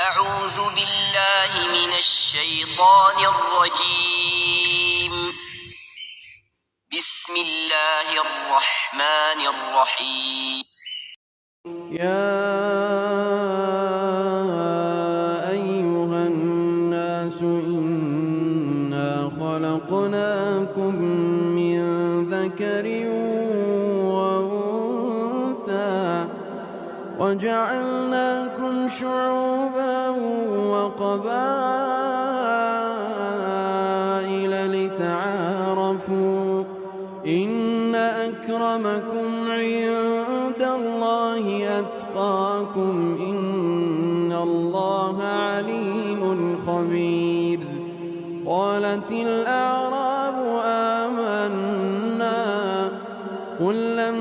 أعوذ بالله من الشيطان الرجيم. بسم الله الرحمن الرحيم. يا أيها الناس إنا خلقناكم من ذكر وأنثى وجعلناكم شعوبا وقبائل لتعارفوا إن أكرمكم عند الله أتقاكم إن الله عليم خبير. قالت الأعراب آمنا قل لم